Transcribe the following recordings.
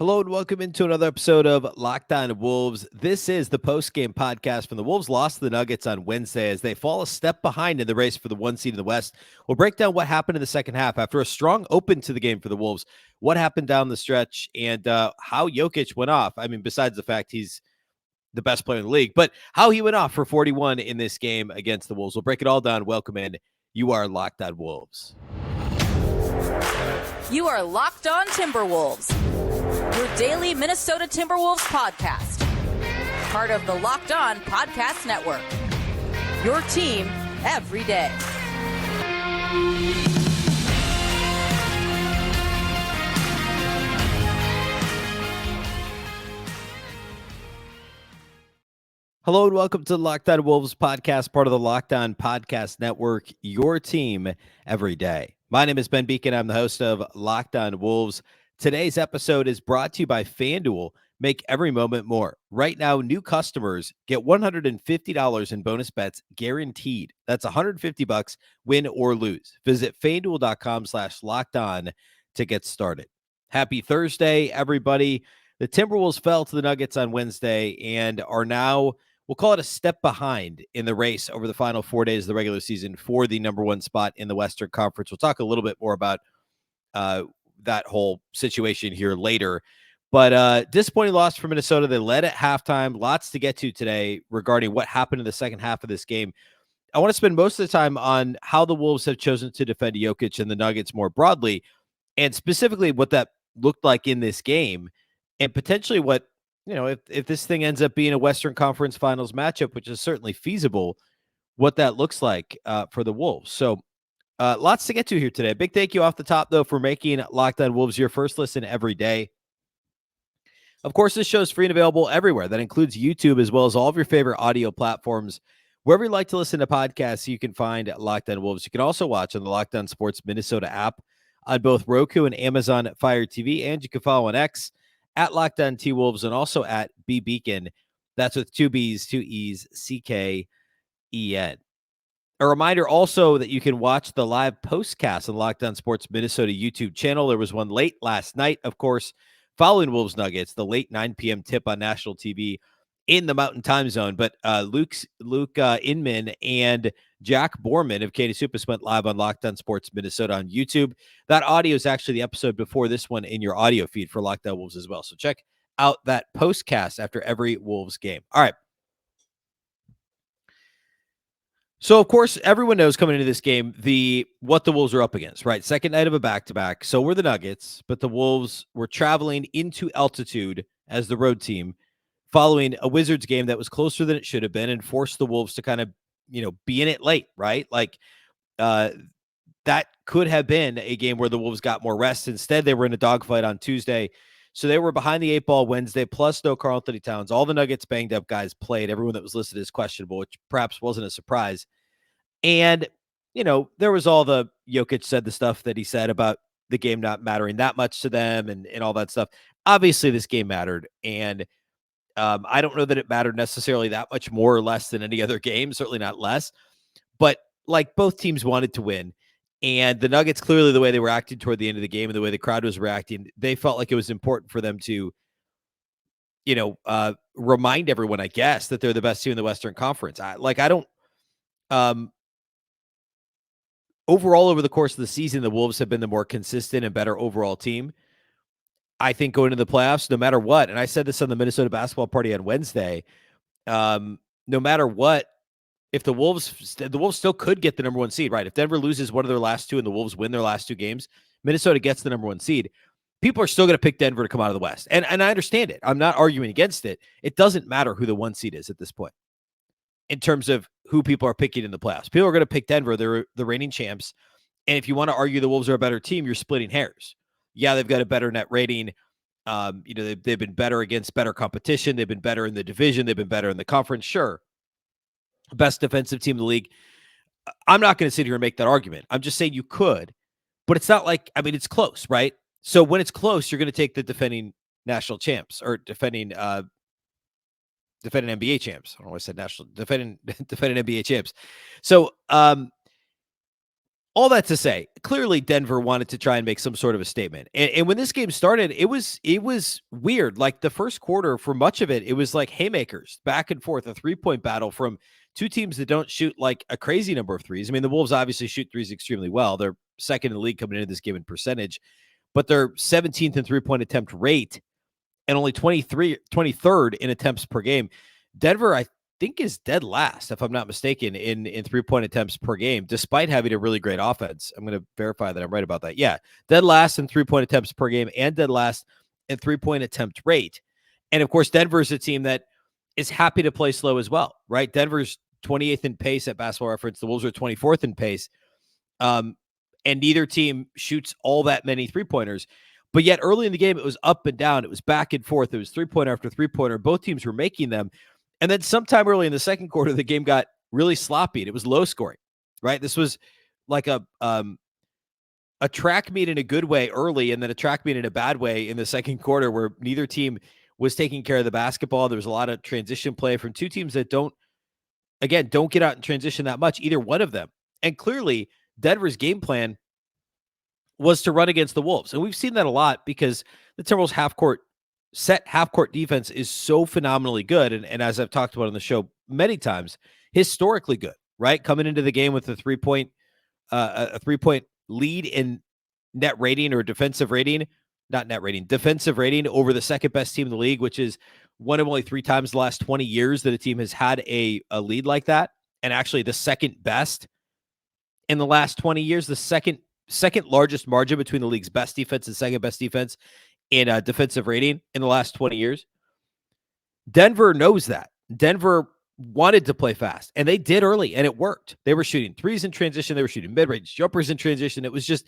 Hello and welcome into another episode of Locked On Wolves. This is the post-game podcast from the Wolves lost to the Nuggets on Wednesday as they fall a step behind in the race for the 1 seed in the West. We'll break down what happened in the second half after a strong open to the game for the Wolves, what happened down the stretch, and how Jokic went off. I mean, besides the fact he's the best player in the league, but how he went off for 41 in this game against the Wolves. We'll break it all down. Welcome in. You are Locked On Wolves. You are Locked On Timberwolves, your daily Minnesota Timberwolves podcast. Part of the Locked On Podcast Network. Your team every day. Hello and welcome to the Locked On Wolves podcast, part of the Locked On Podcast Network, your team every day. My name is Ben Beecken. I'm the host of Locked On Wolves. Today's episode is brought to you by FanDuel. Make every moment more. Right now, new customers get $150 in bonus bets guaranteed. That's $150, win or lose. Visit FanDuel.com/lockedon to get started. Happy Thursday, everybody. The Timberwolves fell to the Nuggets on Wednesday and are now, we'll call it a step behind in the race over the final 4 days of the regular season for the number one spot in the Western Conference. We'll talk a little bit more about that whole situation here later. But disappointing loss for Minnesota. They led at halftime. Lots to get to today regarding what happened in the second half of this game. I want to spend most of the time on how the Wolves have chosen to defend Jokic and the Nuggets more broadly, and specifically what that looked like in this game, and potentially what, you know, if this thing ends up being a Western Conference Finals matchup, which is certainly feasible, what that looks like for the Wolves. So lots to get to here today. Big thank you off the top, though, for making Locked On Wolves your first listen every day. Of course, this show is free and available everywhere. That includes YouTube, as well as all of your favorite audio platforms. Wherever you like to listen to podcasts, you can find Locked On Wolves. You can also watch on the Locked On Sports Minnesota app on both Roku and Amazon Fire TV, and you can follow on X at Locked On T Wolves and also at Beecken. That's with two B's, two E's, CKEN. A reminder also that you can watch the live postcast on Locked On Sports Minnesota YouTube channel. There was one late last night, of course, following Wolves Nuggets, the late 9 p.m. tip on national TV in the Mountain Time Zone. But Luke Inman and Jack Borman of Katie Supas went live on Locked On Sports Minnesota on YouTube. That audio is actually the episode before this one in your audio feed for Locked On Wolves as well. So check out that postcast after every Wolves game. All right. So, of course, everyone knows coming into this game what the Wolves are up against, right? Second night of a back-to-back. So were the Nuggets, but the Wolves were traveling into altitude as the road team following a Wizards game that was closer than it should have been and forced the Wolves to kind of, be in it late, right? Like that could have been a game where the Wolves got more rest. Instead, they were in a dogfight on Tuesday. So they were behind the eight ball Wednesday, plus no Karl-Anthony Towns. All the Nuggets banged up guys played. Everyone that was listed as questionable, which perhaps wasn't a surprise. And, there was all the Jokic said the stuff that he said about the game not mattering that much to them and all that stuff. Obviously, this game mattered. And I don't know that it mattered necessarily that much more or less than any other game, certainly not less. But like both teams wanted to win. And the Nuggets, clearly the way they were acting toward the end of the game and the way the crowd was reacting, they felt like it was important for them to, remind everyone, I guess, that they're the best team in the Western Conference. Overall, over the course of the season, the Wolves have been the more consistent and better overall team. I think going into the playoffs, no matter what, and I said this on the Minnesota basketball party on Wednesday, no matter what, if the Wolves still could get the number one seed, right? If Denver loses one of their last two and the Wolves win their last two games, Minnesota gets the number one seed. People are still going to pick Denver to come out of the West. And I understand it. I'm not arguing against it. It doesn't matter who the one seed is at this point in terms of who people are picking in the playoffs. People are going to pick Denver. They're the reigning champs. And if you want to argue the Wolves are a better team, you're splitting hairs. Yeah, they've got a better net rating. They've been better against better competition. They've been better in the division. They've been better in the conference. Sure. Best defensive team in the league. I'm not going to sit here and make that argument. I'm just saying you could, but it's not like, it's close, right? So when it's close, you're going to take the defending national champs or defending NBA champs. I don't know why I said national, defending NBA champs. So all that to say, clearly Denver wanted to try and make some sort of a statement. And when this game started, it was weird. Like the first quarter, for much of it, it was like haymakers, back and forth, a 3-point battle from two teams that don't shoot like a crazy number of threes. I mean, the Wolves obviously shoot threes extremely well. They're second in the league coming into this game in percentage, but they're 17th in 3-point attempt rate and only 23rd in attempts per game. Denver, I think, is dead last, if I'm not mistaken, in 3-point attempts per game, despite having a really great offense. I'm going to verify that I'm right about that. Yeah, dead last in 3-point attempts per game and dead last in 3-point attempt rate. And of course, Denver is a team that is happy to play slow as well, right? Denver's 28th in pace at Basketball Reference. The Wolves are 24th in pace. And neither team shoots all that many three-pointers. But yet early in the game, it was up and down. It was back and forth. It was three-pointer after three-pointer. Both teams were making them. And then sometime early in the second quarter, the game got really sloppy and it was low scoring, right? This was like a track meet in a good way early and then a track meet in a bad way in the second quarter where neither team was taking care of the basketball. There was a lot of transition play from two teams that don't get out in transition that much, either one of them. And clearly, Denver's game plan was to run against the Wolves. And we've seen that a lot because the Timberwolves half-court defense is so phenomenally good. And as I've talked about on the show many times, historically good, right? Coming into the game with a 3-point lead in net rating or defensive rating over the second best team in the league, which is one of only 3 times the last 20 years that a team has had a lead like that. And actually the second best in the last 20 years, the second largest margin between the league's best defense and second best defense in defensive rating in the last 20 years. Denver knows that. Denver wanted to play fast, and they did early, and it worked. They were shooting threes in transition. They were shooting mid-range jumpers in transition. It was just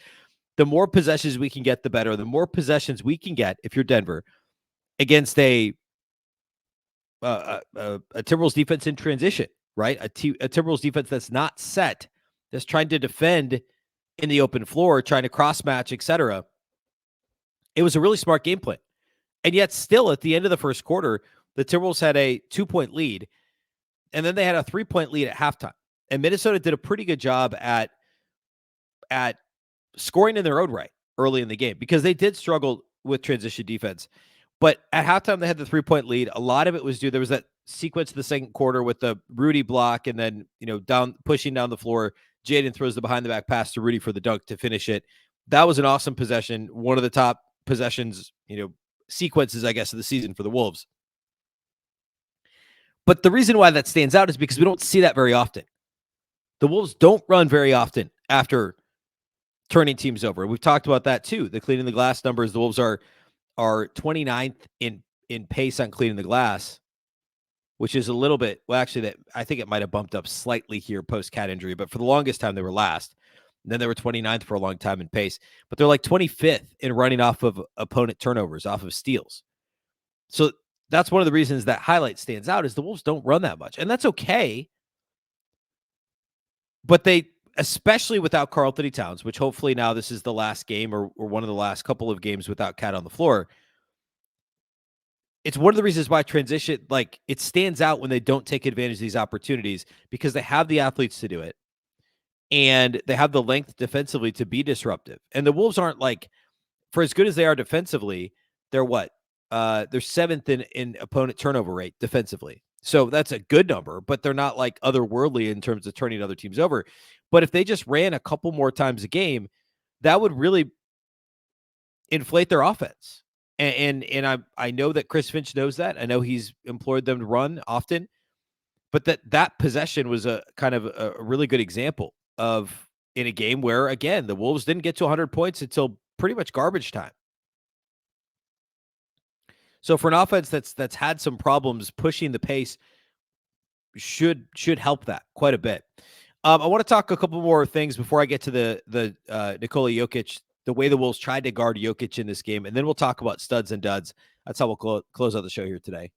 the more possessions we can get, the better. The more possessions we can get, if you're Denver, against a Timberwolves defense in transition, right? A Timberwolves defense that's not set, that's trying to defend in the open floor, trying to cross-match, etc. It was a really smart game plan. And yet still at the end of the first quarter, the Timberwolves had a 2-point lead, and then they had a 3-point lead at halftime. And Minnesota did a pretty good job at scoring in their own right early in the game because they did struggle with transition defense. But at halftime, they had the 3-point lead. A lot of it was due. There was that sequence in the second quarter with the Rudy block and then, pushing down the floor. Jaden throws the behind-the-back pass to Rudy for the dunk to finish it. That was an awesome possession. One of the top possessions, sequences, I guess, of the season for the Wolves. But the reason why that stands out is because we don't see that very often. The Wolves don't run very often after turning teams over. We've talked about that too. The cleaning the glass numbers, the Wolves are 29th in pace on cleaning the glass, which is a little bit, well, actually, I think it might have bumped up slightly here post-cat injury, but for the longest time, they were last. And then they were 29th for a long time in pace, but they're like 25th in running off of opponent turnovers, off of steals. So that's one of the reasons that highlight stands out is the Wolves don't run that much, and that's okay. But they, especially without Karl-Anthony Towns, which hopefully now this is the last game or one of the last couple of games without Cat on the floor, it's one of the reasons why transition, like, it stands out when they don't take advantage of these opportunities because they have the athletes to do it. And they have the length defensively to be disruptive. And the Wolves aren't like, for as good as they are defensively, they're what? They're 7th in opponent turnover rate defensively. So that's a good number, but they're not like otherworldly in terms of turning other teams over. But if they just ran a couple more times a game, that would really inflate their offense. And I know that Chris Finch knows that. I know he's employed them to run often, but that possession was a kind of a really good example of in a game where, again, the Wolves didn't get to 100 points until pretty much garbage time. So for an offense that's had some problems pushing the pace, should help that quite a bit. I want to talk a couple more things before I get to the Nikola Jokic, the way the Wolves tried to guard Jokic in this game, and then we'll talk about studs and duds. That's how we'll close out the show here today.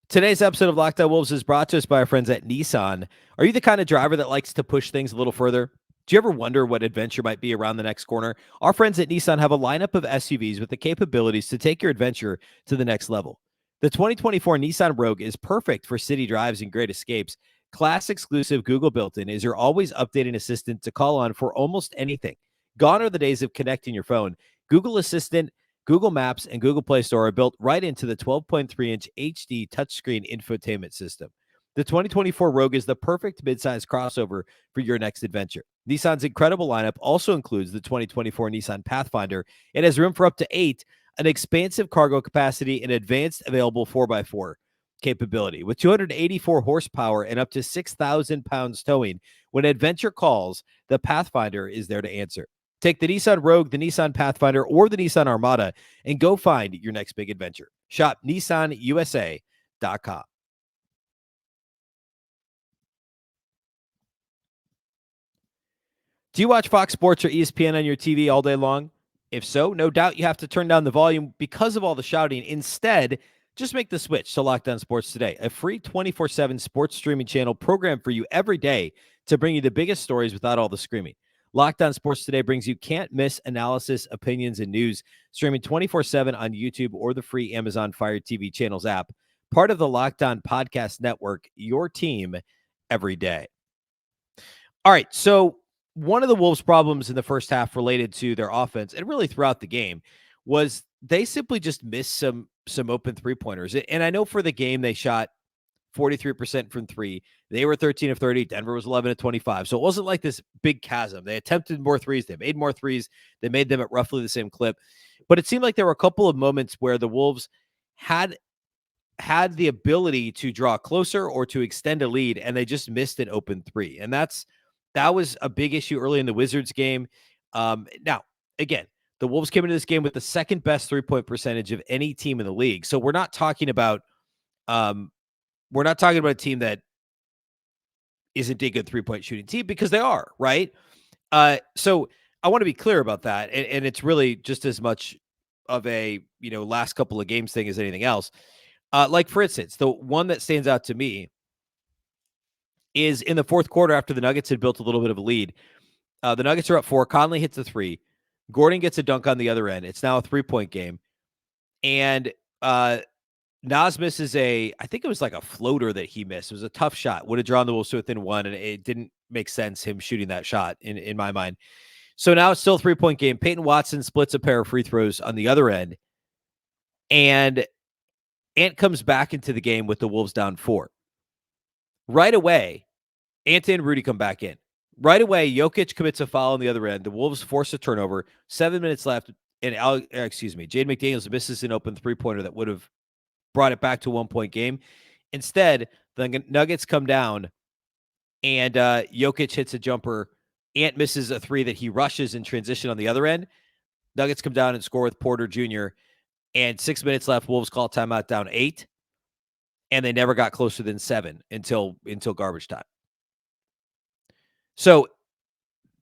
Today's episode of Locked On Wolves is brought to us by our friends at Nissan. Are you the kind of driver that likes to push things a little further? Do you ever wonder what adventure might be around the next corner? Our friends at Nissan have a lineup of SUVs with the capabilities to take your adventure to the next level. The 2024 Nissan Rogue is perfect for city drives and great escapes. Class exclusive Google built-in is your always updating assistant to call on for almost anything. Gone are the days of connecting your phone. Google Assistant, Google Maps, and Google Play Store are built right into the 12.3-inch HD touchscreen infotainment system. The 2024 Rogue is the perfect midsize crossover for your next adventure. Nissan's incredible lineup also includes the 2024 Nissan Pathfinder. It has room for up to 8, an expansive cargo capacity, and advanced available 4x4 capability. With 284 horsepower and up to 6,000 pounds towing, when adventure calls, the Pathfinder is there to answer. Take the Nissan Rogue, the Nissan Pathfinder, or the Nissan Armada and go find your next big adventure. Shop nissanusa.com. Do you watch Fox Sports or ESPN on your TV all day long? If so, no doubt you have to turn down the volume because of all the shouting. Instead, just make the switch to Locked On Sports Today, a free 24/7 sports streaming channel programmed for you every day to bring you the biggest stories without all the screaming. Locked On Sports Today brings you can't-miss analysis, opinions, and news, streaming 24/7 on YouTube or the free Amazon Fire TV channels app. Part of the Locked On Podcast Network, your team every day. All right, so one of the Wolves' problems in the first half related to their offense, and really throughout the game, was they simply just missed some open three-pointers. And I know for the game they shot 43% from three. They were 13 of 30. Denver was 11 of 25. So it wasn't like this big chasm. They attempted more threes. They made more threes. They made them at roughly the same clip. But it seemed like there were a couple of moments where the Wolves had the ability to draw closer or to extend a lead, and they just missed an open three. And that was a big issue early in the Wizards game. Now, again, the Wolves came into this game with the second best three-point percentage of any team in the league. So we're not talking about a team that isn't a good three-point shooting team, because they are, right? So I want to be clear about that. And it's really just as much of a, last couple of games thing as anything else. Like, for instance, the one that stands out to me is in the fourth quarter after the Nuggets had built a little bit of a lead. The Nuggets are up 4. Conley hits a 3. Gordon gets a dunk on the other end. It's now a 3-point game. And Nas misses I think it was like a floater that he missed. It was a tough shot. Would have drawn the Wolves to within 1, and it didn't make sense him shooting that shot in my mind. So now it's still a 3-point game. Peyton Watson splits a pair of free throws on the other end. And Ant comes back into the game with the Wolves down 4. Right away, Ant and Rudy come back in. Right away, Jokic commits a foul on the other end. The Wolves force a turnover. 7 minutes left, and Jaden McDaniels misses an open three-pointer that would have brought it back to a 1-point game. Instead, the Nuggets come down, and Jokic hits a jumper. Ant misses a 3 that he rushes in transition on the other end. Nuggets come down and score with Porter Jr., and 6 minutes left. Wolves call timeout down 8, and they never got closer than 7 until garbage time. So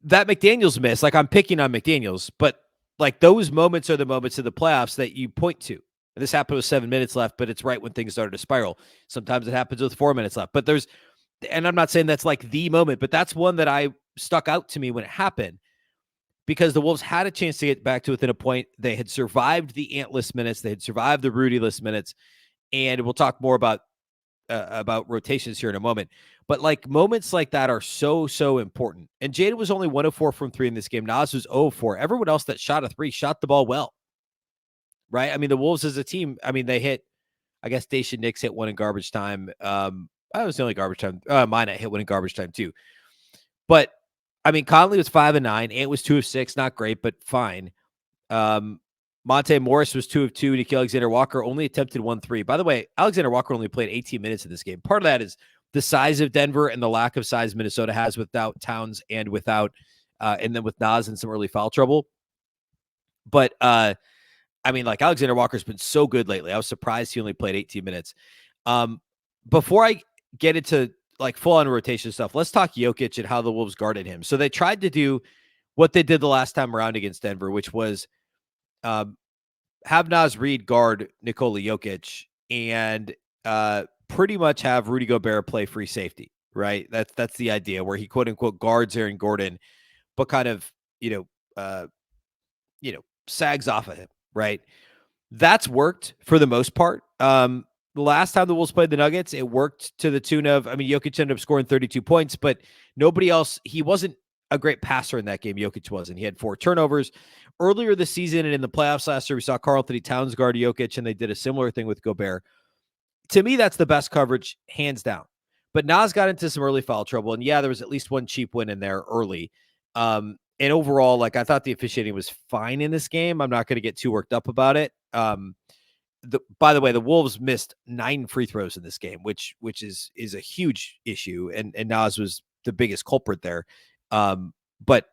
that McDaniels miss, like, I'm picking on McDaniels, but like, those moments are the moments of the playoffs that you point to. And this happened with 7 minutes left, but it's right when things started to spiral. Sometimes it happens with 4 minutes left, but and I'm not saying that's like the moment, but that's one that I stuck out to me when it happened, because the Wolves had a chance to get back to within a point. They had survived the Ant-less minutes. They had survived the Rudy-less minutes. And we'll talk more about rotations here in a moment. But like, moments like that are so, so important. And Jaden was only 1 of 4 from 3 in this game. Nas was 0 of 4. Everyone else that shot a 3 shot the ball well. Right? I mean, the Wolves as a team, they hit, I guess Dacian Nix hit one in garbage time. That was the only garbage time. Minot hit one in garbage time too. But Conley was 5 of 9. Ant was 2 of 6. Not great, but fine. Monte Morris was 2 of 2. Nickeil Alexander-Walker only attempted 1 3. By the way, Alexander-Walker only played 18 minutes in this game. Part of that is the size of Denver and the lack of size Minnesota has without Towns and without, and then with Nas and some early foul trouble. But, like, Alexander-Walker's been so good lately. I was surprised he only played 18 minutes. Before I get into like full-on rotation stuff, let's talk Jokic and how the Wolves guarded him. So they tried to do what they did the last time around against Denver, which was have Naz Reid guard Nikola Jokic and pretty much have Rudy Gobert play free safety, right? That's the idea, where he quote unquote guards Aaron Gordon, but kind of sags off of him, right? That's worked for the most part. the last time the Wolves played the Nuggets, it worked to the tune of, I mean, Jokic ended up scoring 32 points, but nobody else, he wasn't a great passer in that game. Jokic wasn't. He had 4 turnovers. Earlier this season and in the playoffs last year, we saw Karl-Anthony Towns guard Jokic, and they did a similar thing with Gobert. To me, that's the best coverage, hands down. But Nas got into some early foul trouble, and yeah, there was at least one cheap win in there early. And overall, like, I thought the officiating was fine in this game. I'm not going to get too worked up about it. By the way, the Wolves missed 9 free throws in this game, which is a huge issue, and Nas was the biggest culprit there. But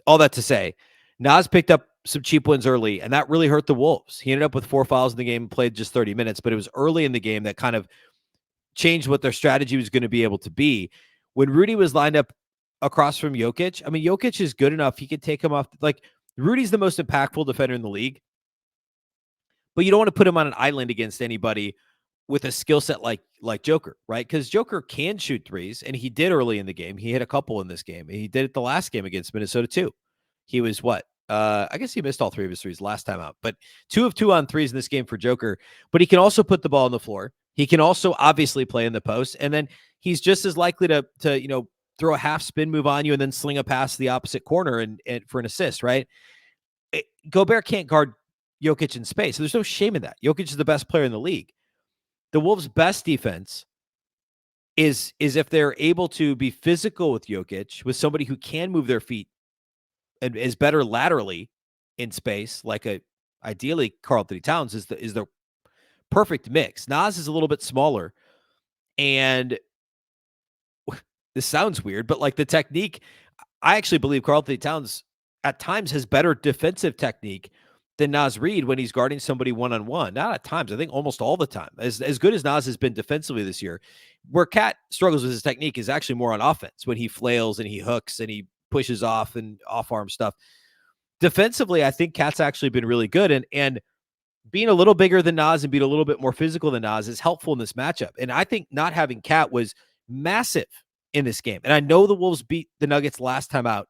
all that to say, Nas picked up some cheap wins early, and that really hurt the Wolves. He ended up with 4 fouls in the game, played just 30 minutes, but it was early in the game that kind of changed what their strategy was going to be able to be. When Rudy was lined up across from Jokic, I mean, Jokic is good enough. He could take him off. Like, Rudy's the most impactful defender in the league, but you don't want to put him on an island against anybody with a skill set like Joker, right? Because Joker can shoot threes, and he did early in the game. He hit a couple in this game. He did it the last game against Minnesota too. He was what? I guess he missed all 3 of his threes last time out, but 2 of 2 on threes in this game for Joker. But he can also put the ball on the floor. He can also obviously play in the post, and then he's just as likely to throw a half spin move on you and then sling a pass to the opposite corner and for an assist, right? Gobert can't guard Jokic in space, so there's no shame in that. Jokic is the best player in the league. The Wolves' best defense is if they're able to be physical with Jokic, with somebody who can move their feet and is better laterally in space, like ideally Karl-Anthony Towns is the perfect mix. Nas is a little bit smaller, and this sounds weird, but like the technique, I actually believe Karl-Anthony Towns at times has better defensive technique than Naz Reid when he's guarding somebody one-on-one. Not at times, I think almost all the time. As good as Naz has been defensively this year, where Cat struggles with his technique is actually more on offense, when he flails and he hooks and he pushes off and off-arm stuff. Defensively, I think Cat's actually been really good, and being a little bigger than Naz and being a little bit more physical than Naz is helpful in this matchup. And I think not having Cat was massive in this game. And I know the Wolves beat the Nuggets last time out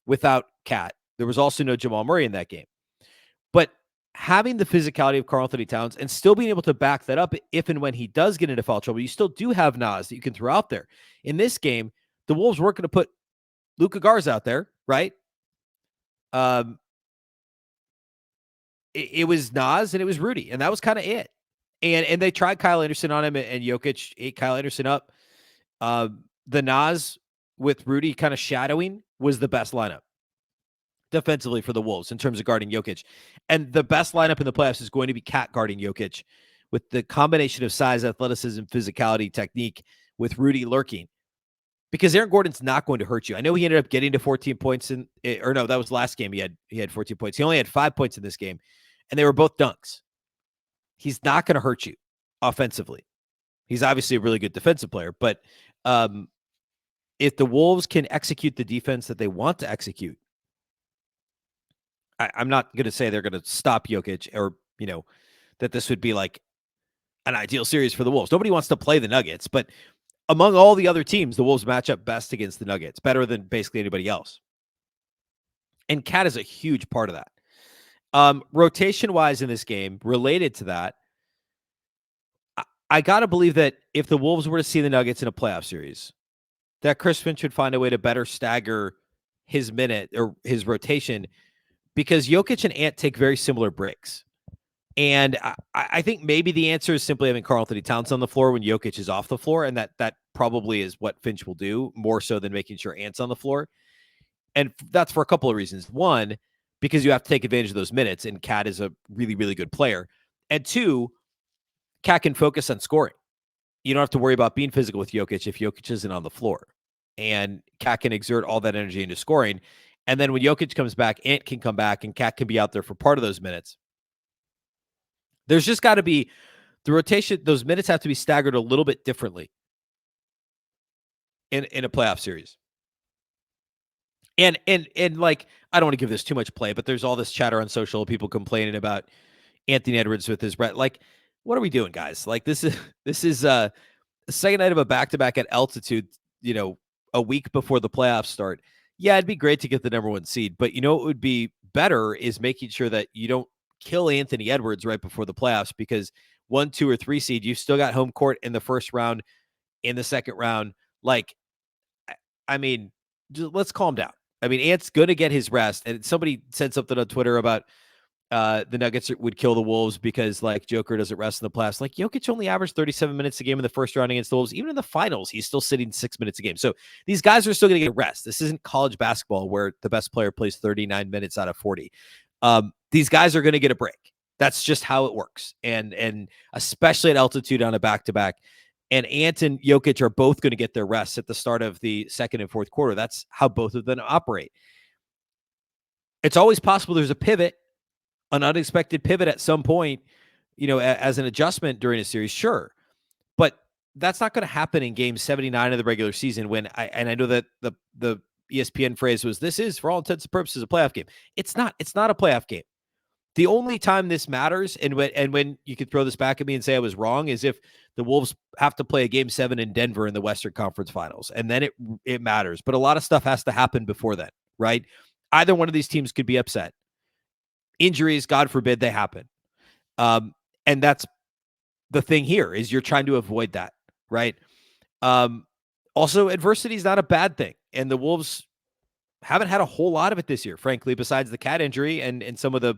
without Cat. There was also no Jamal Murray in that game. But having the physicality of Karl-Anthony Towns and still being able to back that up if and when he does get into foul trouble, you still do have Nas that you can throw out there. In this game, the Wolves weren't going to put Luka Garza out there, right? It was Nas and it was Rudy, and that was kind of it. And they tried Kyle Anderson on him, and Jokic ate Kyle Anderson up. The Nas with Rudy kind of shadowing was the best lineup defensively for the Wolves in terms of guarding Jokic. And the best lineup in the playoffs is going to be Cat guarding Jokic with the combination of size, athleticism, physicality, technique with Rudy lurking. Because Aaron Gordon's not going to hurt you. I know he ended up getting to 14 points that was last game. He had 14 points. He only had 5 points in this game, and they were both dunks. He's not going to hurt you offensively. He's obviously a really good defensive player, but if the Wolves can execute the defense that they want to execute, I'm not going to say they're going to stop Jokic or, that this would be like an ideal series for the Wolves. Nobody wants to play the Nuggets, but among all the other teams, the Wolves match up best against the Nuggets, better than basically anybody else. And Cat is a huge part of that. Rotation-wise in this game, related to that, I got to believe that if the Wolves were to see the Nuggets in a playoff series, that Chris Finch would find a way to better stagger his minute or his rotation, because Jokic and Ant take very similar breaks. And I think maybe the answer is simply having Karl-Anthony Towns on the floor when Jokic is off the floor, and that probably is what Finch will do, more so than making sure Ant's on the floor. And that's for a couple of reasons. One, because you have to take advantage of those minutes, and Cat is a really, really good player. And two, Cat can focus on scoring. You don't have to worry about being physical with Jokic if Jokic isn't on the floor. And Cat can exert all that energy into scoring. And then when Jokic comes back, Ant can come back, and Cat can be out there for part of those minutes. There's just got to be the rotation. Those minutes have to be staggered a little bit differently in a playoff series. And like, I don't want to give this too much play, but there's all this chatter on social, people complaining about Anthony Edwards with his breath. Like, what are we doing, guys? Like, this is a second night of a back-to-back at altitude, a week before the playoffs start. Yeah, it'd be great to get the number 1 seed, but what would be better is making sure that you don't kill Anthony Edwards right before the playoffs, because 1, 2, or 3 seed. You've still got home court in the first round, in the second round. Like, I mean, just let's calm down. I mean, Ant's going to get his rest. And somebody said something on Twitter about the Nuggets would kill the Wolves because, like, Joker doesn't rest in the playoffs. Like, Jokic only averaged 37 minutes a game in the first round against the Wolves. Even in the finals, he's still sitting 6 minutes a game. So these guys are still going to get rest. This isn't college basketball where the best player plays 39 minutes out of 40. These guys are going to get a break. That's just how it works. And especially at altitude on a back-to-back. And Ant and Jokic are both going to get their rest at the start of the second and fourth quarter. That's how both of them operate. It's always possible there's a pivot, an unexpected pivot at some point, as an adjustment during a series, sure. But that's not going to happen in game 79 of the regular season when I know that the ESPN phrase was, this is, for all intents and purposes, a playoff game. It's not a playoff game. The only time this matters, and when you could throw this back at me and say I was wrong, is if the Wolves have to play a game 7 in Denver in the Western Conference Finals, and then it matters. But a lot of stuff has to happen before then, right? Either one of these teams could be upset. Injuries, God forbid, they happen. And that's the thing here, is you're trying to avoid that, right? Also, adversity is not a bad thing. And the Wolves haven't had a whole lot of it this year, frankly, besides the cat injury and some of the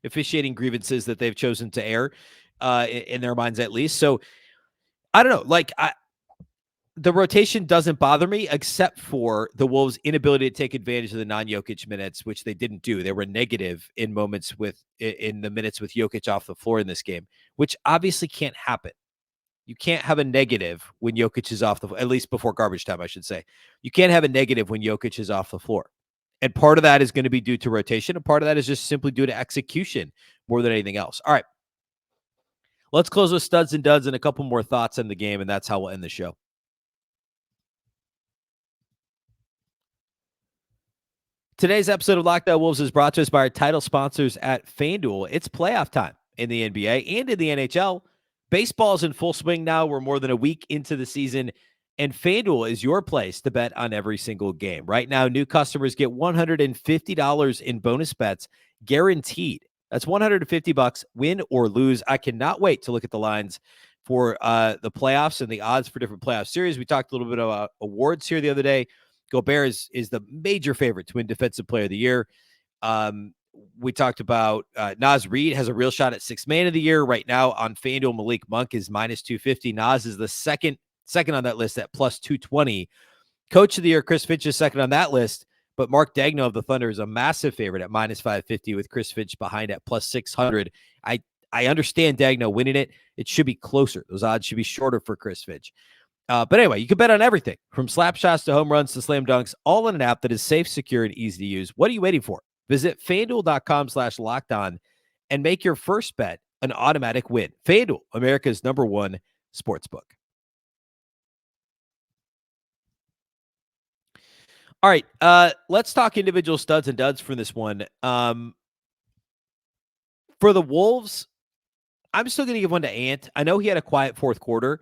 officiating grievances that they've chosen to air in their minds, at least. So I don't know. Like, the rotation doesn't bother me, except for the Wolves' inability to take advantage of the non-Jokic minutes, which they didn't do. They were negative in the minutes with Jokic off the floor in this game, which obviously can't happen. You can't have a negative when Jokic is off the floor, at least before garbage time, I should say. You can't have a negative when Jokic is off the floor. And part of that is going to be due to rotation, and part of that is just simply due to execution more than anything else. All right. Let's close with studs and duds and a couple more thoughts on the game, and that's how we'll end the show. Today's episode of Locked On Wolves is brought to us by our title sponsors at FanDuel. It's playoff time in the NBA and in the NHL. Baseball is in full swing now. We're more than a week into the season, and FanDuel is your place to bet on every single game. Right now, new customers get $150 in bonus bets guaranteed. That's $150, win or lose. I cannot wait to look at the lines for the playoffs and the odds for different playoff series. We talked a little bit about awards here the other day. Gobert is the major favorite to win Defensive Player of the Year. We talked about Naz Reid has a real shot at Sixth Man of the Year. Right now on FanDuel, Malik Monk is minus 250. Naz is the second on that list at plus 220. Coach of the Year, Chris Finch, is second on that list, but Mark Daigneault of the Thunder is a massive favorite at minus 550 with Chris Finch behind at plus 600. I understand Daigneault winning it. It should be closer. Those odds should be shorter for Chris Finch. But anyway, you can bet on everything from slap shots to home runs to slam dunks, all in an app that is safe, secure, and easy to use. What are you waiting for? Visit FanDuel.com/lockedon and make your first bet an automatic win. FanDuel, America's #1 sportsbook. All right, let's talk individual studs and duds for this one. For the Wolves, I'm still going to give one to Ant. I know he had a quiet fourth quarter,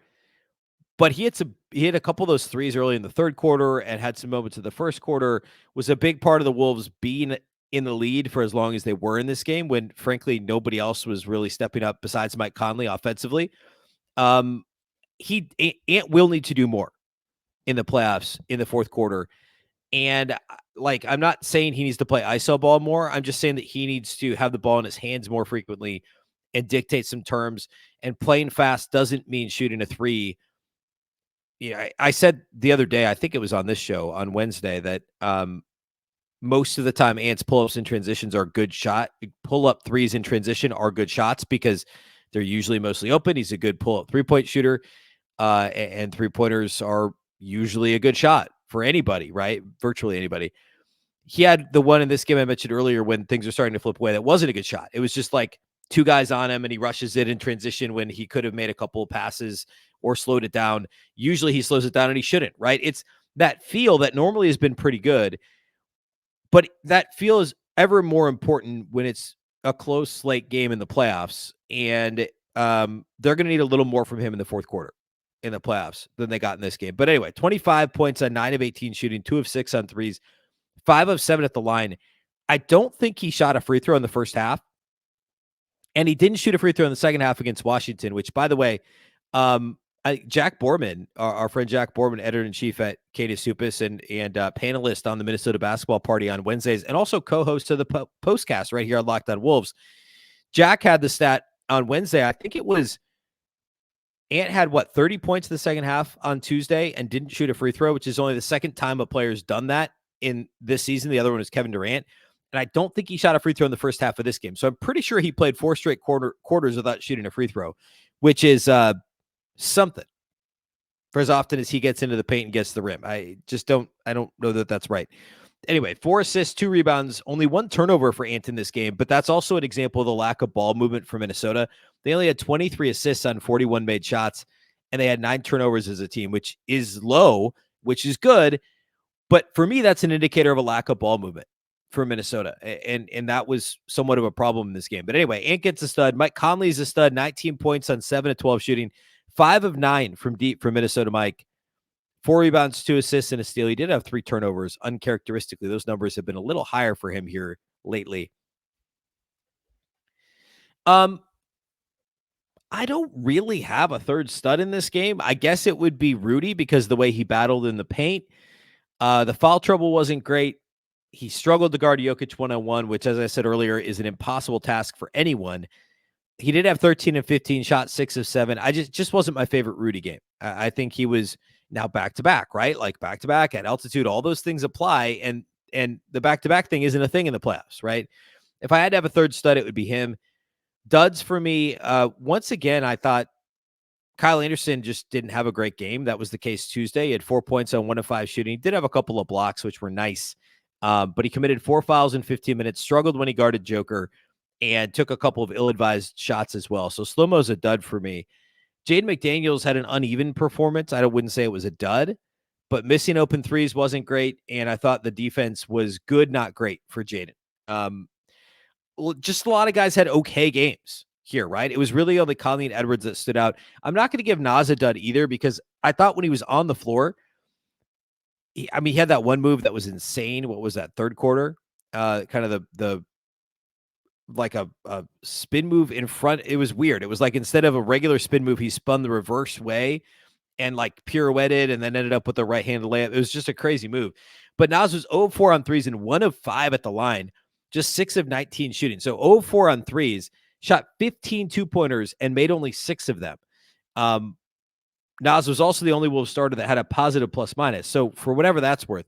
but he had a couple of those threes early in the third quarter and had some moments in the first quarter. Was a big part of the Wolves being in the lead for as long as they were in this game, when frankly nobody else was really stepping up besides Mike Conley offensively. Ant will need to do more in the playoffs in the fourth quarter. And like, I'm not saying he needs to play ISO ball more. I'm just saying that he needs to have the ball in his hands more frequently and dictate some terms. And playing fast doesn't mean shooting a three. Yeah, I said the other day, I think it was on this show on Wednesday, that most of the time Ant's pull-ups in transitions are good shot. Pull-up threes in transition are good shots because they're usually mostly open. He's a good pull-up three-point shooter, and three-pointers are usually a good shot for anybody, right? Virtually anybody. He had the one in this game I mentioned earlier when things are starting to flip away that wasn't a good shot. It was just like two guys on him and he rushes it in transition when he could have made a couple of passes or slowed it down. Usually he slows it down and he shouldn't, right? It's that feel that normally has been pretty good, but that feel is ever more important when it's a close late game in the playoffs. And they're going to need a little more from him in the fourth quarter in the playoffs than they got in this game. But anyway, 25 points on 9 of 18 shooting, 2 of 6 on threes, 5 of 7 at the line. I don't think he shot a free throw in the first half. And he didn't shoot a free throw in the second half against Washington, which, by the way, Jack Borman, our friend Jack Borman, editor-in-chief at Katie Supis and panelist on the Minnesota Basketball Party on Wednesdays, and also co-host of the postcast right here on Locked On Wolves. Jack had the stat on Wednesday. I think it was Ant had, 30 points in the second half on Tuesday and didn't shoot a free throw, which is only the second time a player's done that in this season. The other one was Kevin Durant. And I don't think he shot a free throw in the first half of this game. So I'm pretty sure he played 4 straight quarters without shooting a free throw, which is something for as often as he gets into the paint and gets the rim. I don't know that that's right. Anyway, 4 assists, 2 rebounds, only 1 turnover for Ant in this game, but that's also an example of the lack of ball movement for Minnesota. They only had 23 assists on 41 made shots, and they had 9 turnovers as a team, which is low, which is good. But for me, that's an indicator of a lack of ball movement for Minnesota, and that was somewhat of a problem in this game. But anyway, Ant gets a stud. Mike Conley's a stud, 19 points on 7 of 12 shooting, 5 of 9 from deep for Minnesota Mike. 4 rebounds, 2 assists, and a steal. He did have 3 turnovers. Uncharacteristically, those numbers have been a little higher for him here lately. I don't really have a third stud in this game. I guess it would be Rudy because the way he battled in the paint. The foul trouble wasn't great. He struggled to guard Jokic one-on-one, which, as I said earlier, is an impossible task for anyone. He did have 13 and 15, shot 6 of 7. I just wasn't my favorite Rudy game. I think he was now back-to-back, right? Like back-to-back at altitude, all those things apply, and the back-to-back thing isn't a thing in the playoffs, right? If I had to have a third stud, it would be him. Duds for me, once again, I thought Kyle Anderson just didn't have a great game. That was the case Tuesday. He had 4 points on 1 of 5 shooting. He did have a couple of blocks, which were nice, but he committed 4 fouls in 15 minutes, struggled when he guarded Joker, and took a couple of ill-advised shots as well. So Slow-Mo's a dud for me. Jaden McDaniels had an uneven performance. I wouldn't say it was a dud, but missing open threes wasn't great, and I thought the defense was good, not great for Jaden. Just a lot of guys had okay games here, right? It was really only Conley and Edwards that stood out. I'm not going to give Naz a dud either because I thought when he was on the floor, he had that one move that was insane. What was that, third quarter? Kind of the like a spin move in front. It was weird. It was like instead of a regular spin move, he spun the reverse way and like pirouetted and then ended up with a right-handed layup. It was just a crazy move. But Naz was 0 of 4 on threes and 1 of 5 at the line, just 6 of 19 shooting. So 0 of 4 on threes, shot 15 two-pointers and made only 6 of them. Naz was also the only Wolves starter that had a positive plus-minus. So for whatever that's worth,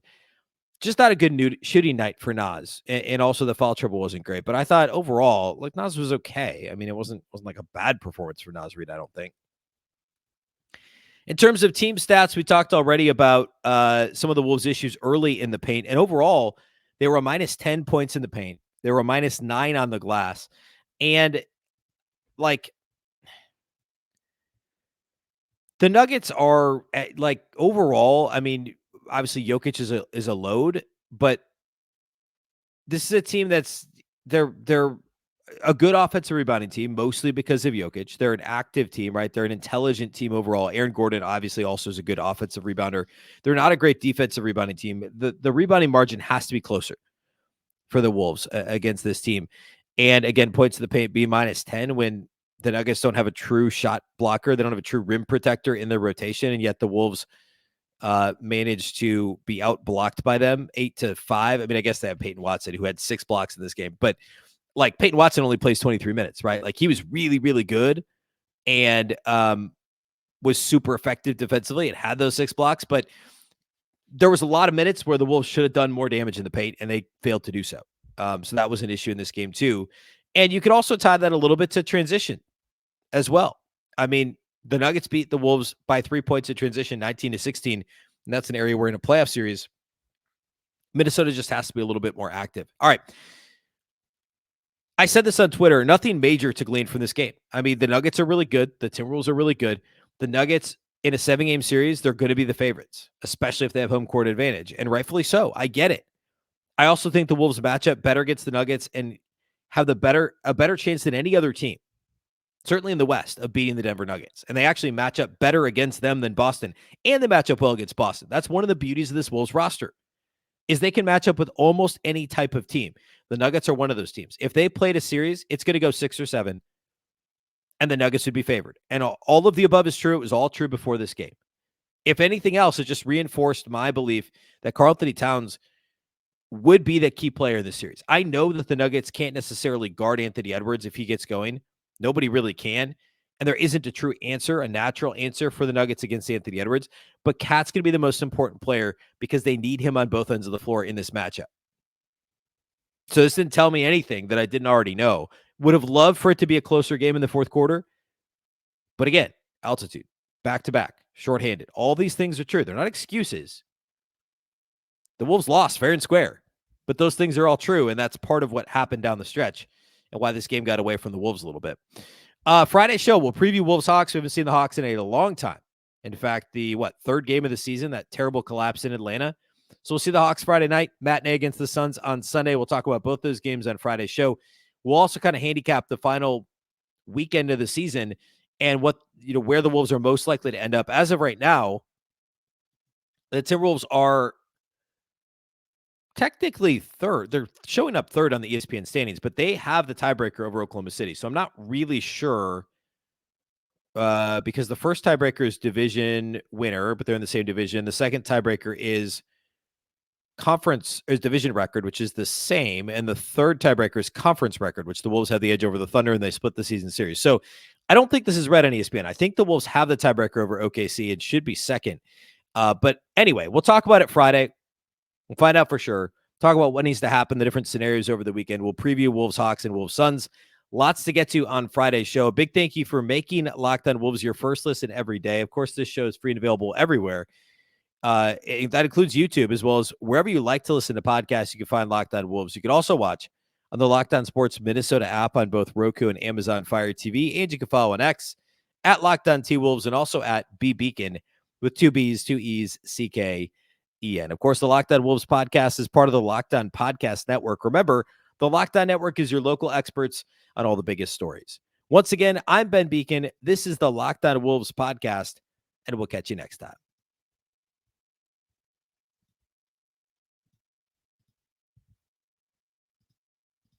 just not a good shooting night for Naz, and also the foul trouble wasn't great. But I thought overall, like Naz was okay. I mean, it wasn't like a bad performance for Naz Reid, I don't think. In terms of team stats, we talked already about some of the Wolves' issues early in the paint, and overall, they were a minus 10 points in the paint. They were a minus 9 on the glass, and like the Nuggets are like overall. I mean, obviously Jokic is a load, but this is a team that's they're a good offensive rebounding team, mostly because of Jokic. They're an active team, right? They're an intelligent team overall. Aaron Gordon obviously also is a good offensive rebounder. They're not a great defensive rebounding team. The rebounding margin has to be closer for the Wolves against this team. And again, points to the paint, B minus 10 when the Nuggets don't have a true shot blocker. They don't have a true rim protector in their rotation, and yet the Wolves managed to be out blocked by them 8-5. I mean, I guess they have Peyton Watson who had 6 blocks in this game, but like Peyton Watson only plays 23 minutes, right? Like he was really, really good and was super effective defensively and had those 6 blocks, but there was a lot of minutes where the Wolves should have done more damage in the paint and they failed to do so. So that was an issue in this game too. And you could also tie that a little bit to transition as well. I mean, the Nuggets beat the Wolves by 3 points in transition, 19-16. And that's an area where in a playoff series, Minnesota just has to be a little bit more active. All right. I said this on Twitter, nothing major to glean from this game. I mean, the Nuggets are really good. The Timberwolves are really good. The Nuggets in a 7-game series, they're going to be the favorites, especially if they have home court advantage. And rightfully so. I get it. I also think the Wolves match up better against the Nuggets and have a better chance than any other team, certainly in the West, of beating the Denver Nuggets. And they actually match up better against them than Boston. And they match up well against Boston. That's one of the beauties of this Wolves roster, is they can match up with almost any type of team. The Nuggets are one of those teams. If they played a series, it's going to go 6 or 7. and the Nuggets would be favored. And all of the above is true. It was all true before this game. If anything else, it just reinforced my belief that Karl-Anthony Towns would be the key player in this series. I know that the Nuggets can't necessarily guard Anthony Edwards if he gets going. Nobody really can. And there isn't a true answer, a natural answer for the Nuggets against Anthony Edwards. But Cat's going to be the most important player because they need him on both ends of the floor in this matchup. So this didn't tell me anything that I didn't already know. Would have loved for it to be a closer game in the fourth quarter. But again, altitude, back-to-back, shorthanded. All these things are true. They're not excuses. The Wolves lost fair and square. But those things are all true, and that's part of what happened down the stretch and why this game got away from the Wolves a little bit. Friday show, we'll preview Wolves-Hawks. We haven't seen the Hawks in a long time. In fact, the, third game of the season, that terrible collapse in Atlanta. So we'll see the Hawks Friday night, matinee against the Suns on Sunday. We'll talk about both those games on Friday's show. We'll also kind of handicap the final weekend of the season and what, where the Wolves are most likely to end up. As of right now, the Timberwolves are technically third. They're showing up third on the ESPN standings, but they have the tiebreaker over Oklahoma City. So I'm not really sure because the first tiebreaker is division winner, but they're in the same division. The second tiebreaker is division record, which is the same. And the third tiebreaker is conference record, which the Wolves have the edge over the Thunder, and they split the season series. So I don't think this is read on ESPN. I think the Wolves have the tiebreaker over OKC and should be second. But anyway, we'll talk about it Friday. We'll find out for sure. Talk about what needs to happen, the different scenarios over the weekend. We'll preview Wolves, Hawks, and Wolves, Suns. Lots to get to on Friday's show. A big thank you for making Locked On Wolves your first listen every day. Of course, this show is free and available everywhere. That includes YouTube, as well as wherever you like to listen to podcasts. You can find Locked On Wolves. You can also watch on the Locked On Sports Minnesota app on both Roku and Amazon Fire TV. And you can follow on X at Locked On T-Wolves and also at Beecken with 2 B's, 2 E's, C-K-E-N. Of course, the Locked On Wolves podcast is part of the Locked On Podcast Network. Remember, the Locked On Network is your local experts on all the biggest stories. Once again, I'm Ben Beecken. This is the Locked On Wolves podcast, and we'll catch you next time.